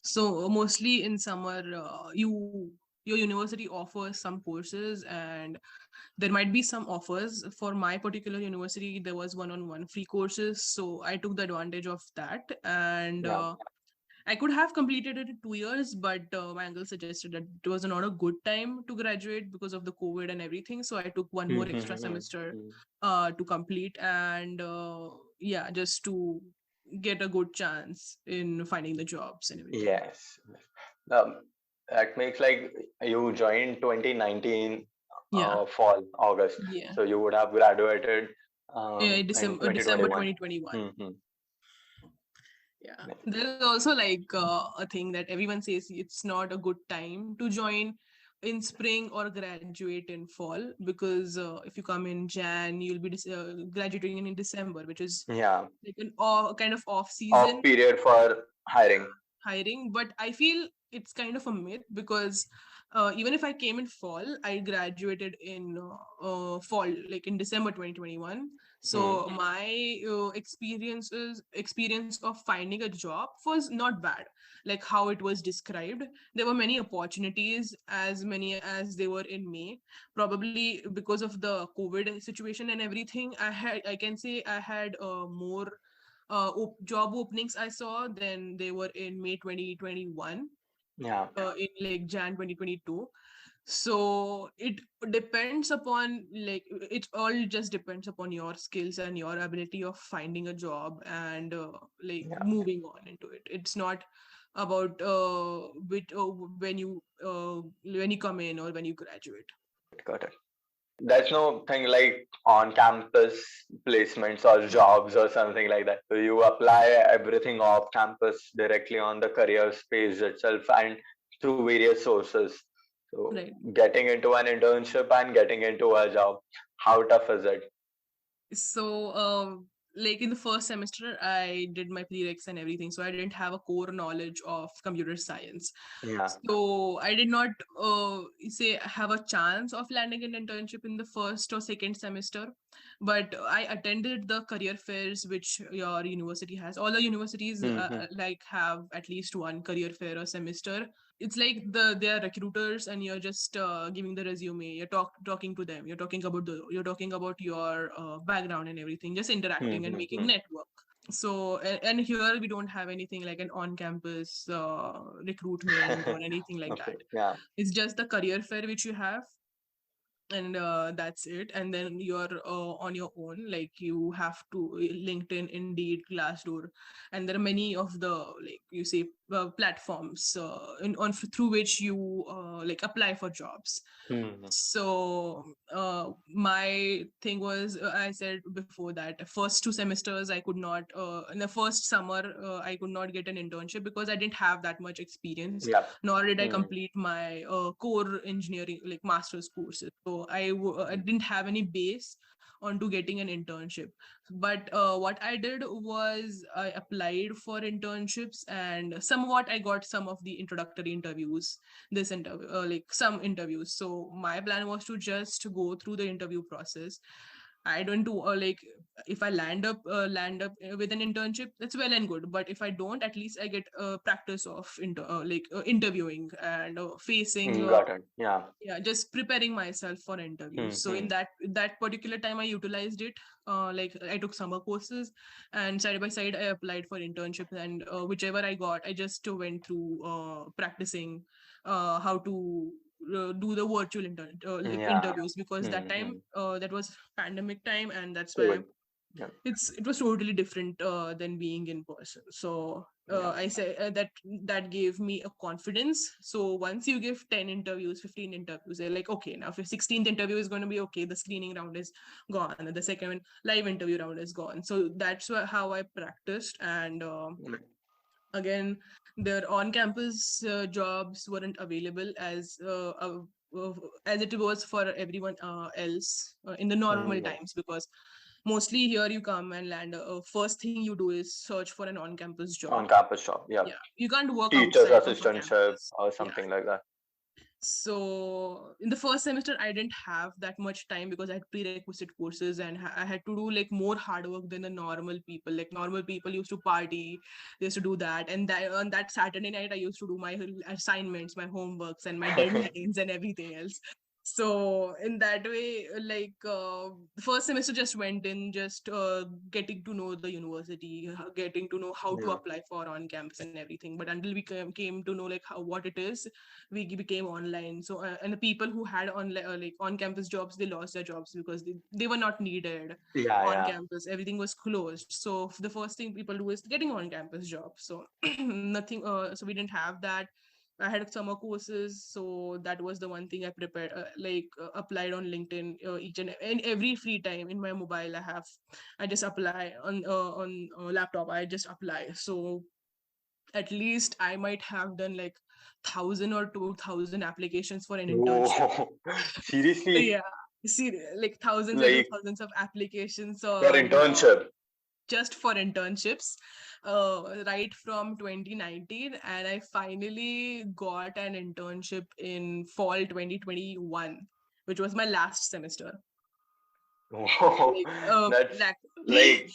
So mostly in summer, your university offers some courses, and there might be some offers. For my particular university, there was one-on-one free courses, so I took the advantage of that. And Yeah. I could have completed it in 2 years, but my uncle suggested that it was not a good time to graduate because of the COVID and everything. So I took one more extra semester Hmm. to complete, and yeah, just to get a good chance in finding the jobs and everything. Yes. Um, that makes like you joined 2019 Yeah, fall, August. yeah, So you would have graduated yeah. in December 2021. 2021. Mm-hmm. Yeah, there is also like a thing that everyone says it's not a good time to join in spring or graduate in fall, because if you come in Jan, you'll be graduating in December, which is Yeah, like an kind of off off season period for hiring. hiring. But I feel it's kind of a myth, because even if I came in fall, I graduated in fall, like in December 2021. Hmm. So my experience of finding a job was not bad, like how it was described. There were many opportunities, as many as they were in May. Probably because of the COVID situation and everything, I can say I had more job openings I saw than they were in May 2021, Yeah, in like Jan 2022. So it depends upon, like, it all just depends upon your skills and your ability of finding a job and like yeah, moving on into it. It's not about when you come in or when you graduate. got it. There's no thing like on campus placements or jobs or something like that. So you apply everything off campus directly on the careers page itself and through various sources. So Right. getting into an internship and getting into a job, how tough is it? So like in the first semester I did my prereqs and everything, so I didn't have a core knowledge of computer science. Yeah. So I did not say have a chance of landing an internship in the first or second semester, but I attended the career fairs which your university has. All the universities Hmm. like have at least one career fair a semester. It's like they are recruiters, and you're just giving the resume. You're talking to them. You're talking about your background and everything. Just interacting and making Hmm. network. So and here we don't have anything like an on-campus recruitment or anything like Okay. that. Yeah. It's just the career fair which you have, and that's it. And then you're on your own, like you have to LinkedIn, Indeed, Glassdoor, and there are many of the, like you say, platforms through which you like apply for jobs. Hmm. So my thing was, I said before that first 2 semesters I could not in the first summer I could not get an internship because I didn't have that much experience, Yeah. nor did I Hmm. complete my core engineering, like master's courses. So I didn't have any base onto getting an internship. But what I did was I applied for internships, and somewhat I got some of the introductory interviews, this interview like some interviews. So my plan was to just go through the interview process. I don't do like, if I land up with an internship, that's well and good. But if I don't, at least I get practice of interviewing and facing Got it. Yeah. yeah, just preparing myself for interviews. So in Hmm. that particular time I utilized it. Like I took summer courses, and side by side I applied for internships, and whichever I got, I just went through practicing how to do the virtual like Yeah. interviews, because that time Hmm. that was pandemic time, and that's why Good. Yeah. it was totally different than being in person. So Yeah. I say that gave me a confidence. So once you give 10 interviews, 15 interviews, they're like, okay, now if your 16th interview is going to be okay, the screening round is gone, and the second live interview round is gone. So that's how I practiced. And Mm. again, their on-campus jobs weren't available uh, as it was for everyone else in the normal Yeah. times, because mostly here you come and land. First thing you do is search for an on-campus job. On campus job. Yeah. Yeah, you can't work Teacher's outside of a assistantship campus. or Yeah. something like that. So in the first semester I didn't have that much time because I had prerequisite courses, and I had to do like more hard work than the normal people. Like normal people used to party, they used to do that, and on that Saturday night I used to do my assignments, my homeworks, and my deadlines and everything else. So in that way, like the first semester just went in just getting to know the university, getting to know how to Yeah. apply for on campus and everything. But until we came to know like what it is, we became online. So and the people who had like on campus jobs, they lost their jobs because they were not needed Yeah. on Yeah. campus. Everything was closed. So the first thing people do is getting on campus jobs. So nothing. So we didn't have that. I had summer courses, so that was the one thing I prepared, applied on LinkedIn each and every free time in my mobile. I just apply on laptop. I just apply. So at least I might have done like 1,000 or 2,000 applications for an internship. Oh, seriously? Yeah, see, like thousands and Like thousands of applications for on internship? just for internships, right from 2019, and I finally got an internship in fall 2021, which was my last semester. Oh, Like, that's that. like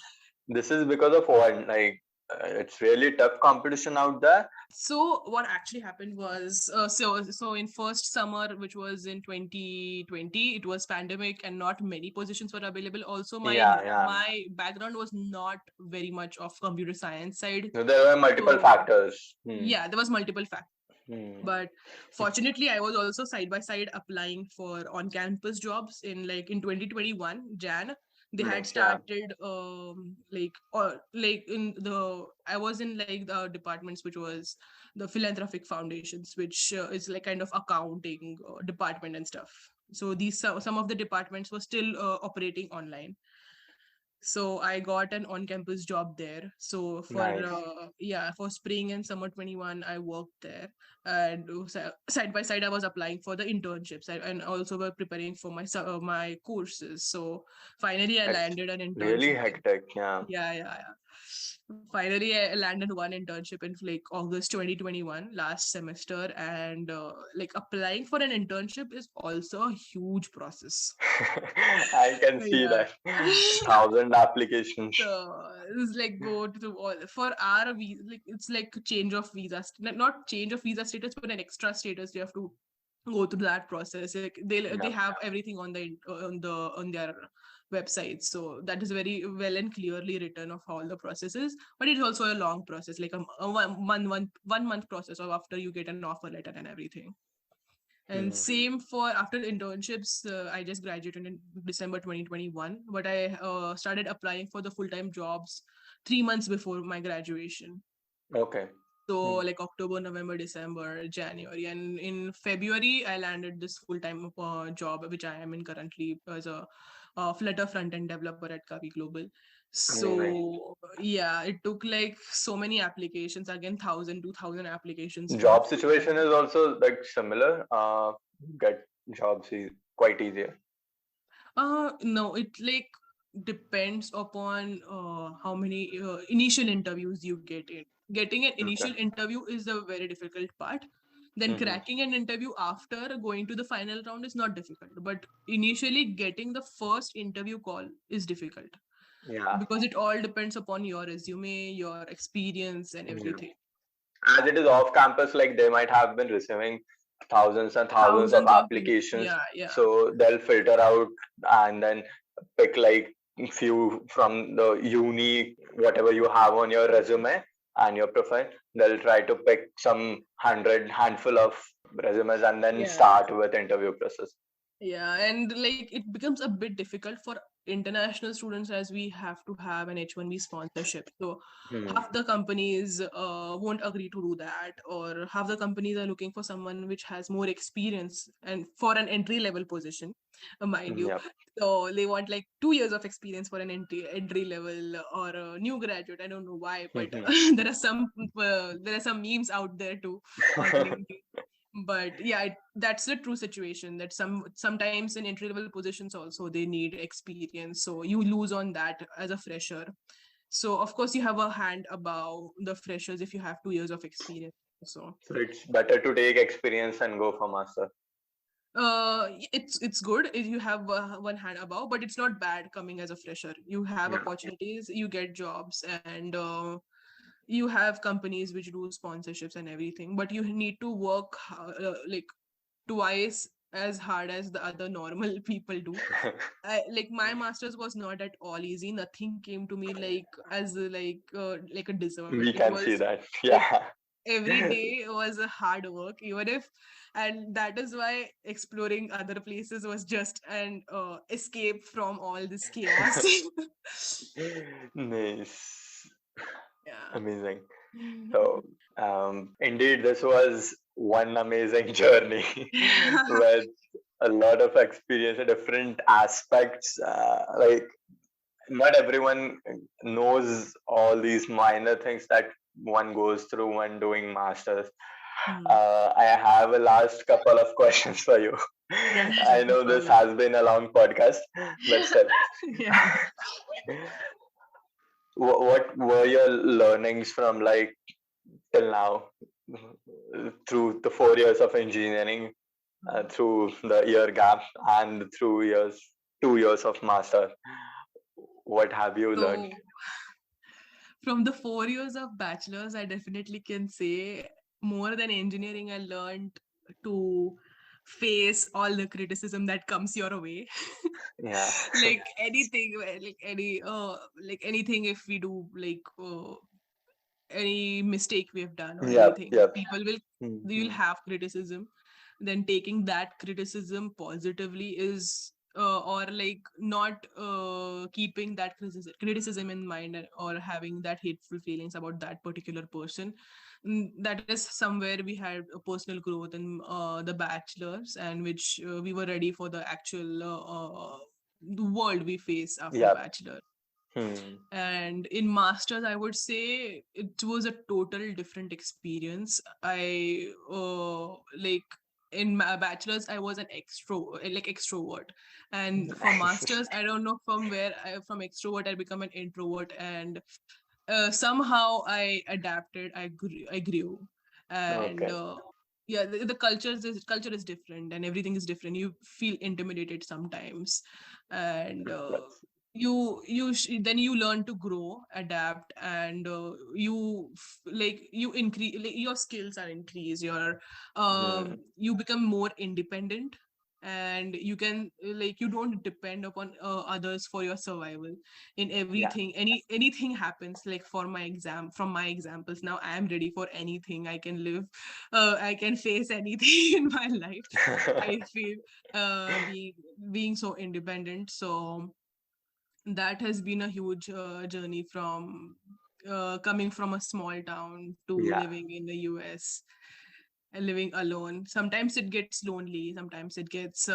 this is because of what? Like it's really tough competition out there. So what actually happened was, so in first summer, which was in 2020, it was pandemic and not many positions were available. Also, Yeah, yeah. my background was not very much of computer science side. So there were multiple So factors. yeah, there was multiple factors. Hmm. But fortunately, I was also side by side applying for on-campus jobs in 2021 Jan. They had Nice, yeah. started I was in like the departments which was the philanthropic foundations, which is like kind of accounting department and stuff. So these some of the departments were still operating online, so I got an on-campus job there. So Nice. for spring and summer 21 I worked there, and side by side I was applying for the internships, and also were preparing for my courses. So finally I It's landed an really internship. hectic, yeah. Yeah. Finally, I landed one internship in like August 2021, last semester, and like applying for an internship is also a huge process. I can see Yeah. that. 1,000 applications. So it's like go to all for our visa, like it's like change of visa, not change of visa status, but an extra status. You have to go through that process. Like they Yeah. have everything on on their website, so that is very well and clearly written of all the processes. But it's also a long process, like a 1 month process of after you get an offer letter and everything. And Hmm. same for after internships, I just graduated in December 2021, but I started applying for the full-time jobs 3 months before my graduation. Okay. So like October, November, December, January, and in February, I landed this full-time job, which I am in currently as a Flutter front-end developer at Kavi Global. Amazing. So yeah, it took like so many applications, again 1,000, 2,000 applications for Job situation is also like similar. Get jobs is quite easier. No, it like depends upon how many initial interviews you get in. Getting an Okay. initial interview is a very difficult part. Then Hmm. cracking an interview after going to the final round is not difficult. But initially getting the first interview call is difficult Yeah. because it all depends upon your resume, your experience, and Yeah. everything. As it is off campus, like they might have been receiving thousands and thousands of Thousands of applications. yeah. So they'll filter out and then pick like few from the uni, whatever you have on your resume and your profile. They'll try to pick some handful of resumes and then Yeah. start with interview process. Yeah, and like it becomes a bit difficult for international students as we have to have an H-1B sponsorship. So Hmm. half the companies won't agree to do that, or half the companies are looking for someone which has more experience and for an entry level position, mind you. Yep. So they want like 2 years of experience for an entry level or a new graduate. I don't know why, but there are some memes out there too on LinkedIn. But yeah, that's the true situation, that sometimes in entry level positions also they need experience, so you lose on that as a fresher. So of course you have a hand above the freshers if you have 2 years of experience. So So it's better to take experience and go for master. it's good if you have one hand above, but it's not bad coming as a fresher. You have Yeah. opportunities, you get jobs, and you have companies which do sponsorships and everything, but you need to work like twice as hard as the other normal people do. Like my master's was not at all easy. Nothing came to me like a dessert. We It can see was that. like Yeah. every day was a hard work, even if, and that is why exploring other places was just an escape from all this chaos. Nice. Yeah. Amazing. So, indeed, this was one amazing journey with a lot of experience in different aspects. Like, not everyone knows all these minor things that one goes through when doing masters. Hmm. I have a last couple of questions for you. Yeah, I sure, no know this problem. has been a long podcast, but still. Yeah. What were your learnings from like till now through the 4 years of engineering, through the year gap and through 2 years of master? What have you learned? So from the 4 years of bachelor's, I definitely can say more than engineering, I learned to face all the criticism that comes your way. Yeah. Like anything, like anything, if we do like any mistake we have done or Yep. anything, Yep. people will Mhm. have criticism. Then taking that criticism positively is or like not keeping that criticism in mind, or having that hateful feelings about that particular person. That is somewhere we had a personal growth in the bachelor's, and which we were ready for the actual the world we face after Yep. bachelor. Hmm. And in masters, I would say it was a total different experience. I like in my bachelor's I was an extrovert, and for masters I don't know from where from extrovert I become an introvert, and somehow I adapted. I grew, and Okay. yeah, the culture is different, and everything is different. You feel intimidated sometimes, and That's then you learn to grow, adapt, and you increase, like, your skills are increased. hmm. You become more independent, and you can you don't depend upon others for your survival in Yeah. everything. Anything happens, like for my exam from my examples, now I am ready for anything. I can live, I can face anything in my life. I feel being so independent. So that has been a huge journey from coming from a small town to Yeah. living in the US and living alone. Sometimes it gets lonely, sometimes it gets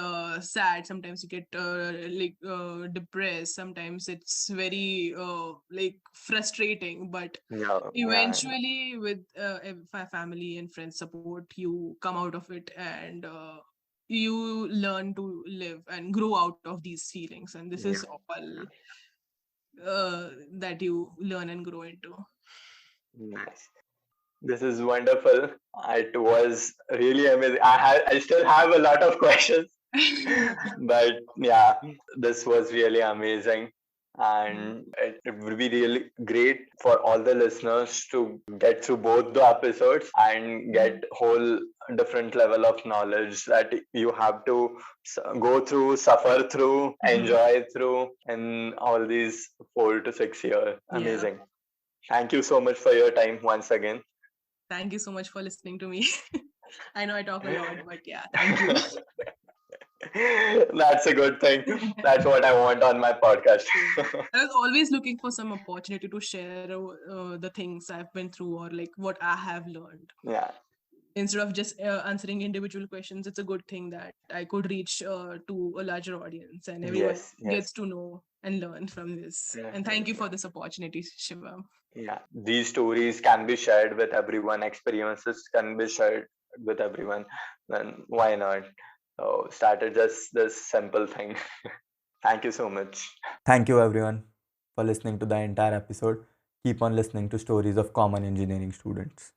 sad, sometimes you get depressed, sometimes it's very frustrating, but Yeah. Yeah. eventually with family and friends support, you come out of it, and you learn to live and grow out of these feelings, and this is Yeah. all that you learn and grow into. Nice. This is wonderful. It was really amazing. I still have a lot of questions, but yeah, this was really amazing. Mm. And it would be really great for all the listeners to get through both the episodes and get whole different level of knowledge that you have to go through, suffer through, Mhm. enjoy through in all these 4 to 6 years. Yeah. Amazing. Thank you so much for your time once again. Thank you so much for listening to me. I know I talk a lot, but yeah, thank you. That's a good thing. That's what I want on my podcast. I was always looking for some opportunity to share the things I've been through, or like what I have learned. Yeah. Instead of just answering individual questions, it's a good thing that I could reach to a larger audience, and everyone Yes. Yes. gets to know and learn from this. Yeah. And thank you for this opportunity, Shivam. Yeah. These stories can be shared with everyone. Experiences can be shared with everyone. Then why not? So started just this simple thing. Thank you so much. Thank you everyone for listening to the entire episode. Keep on listening to stories of common engineering students.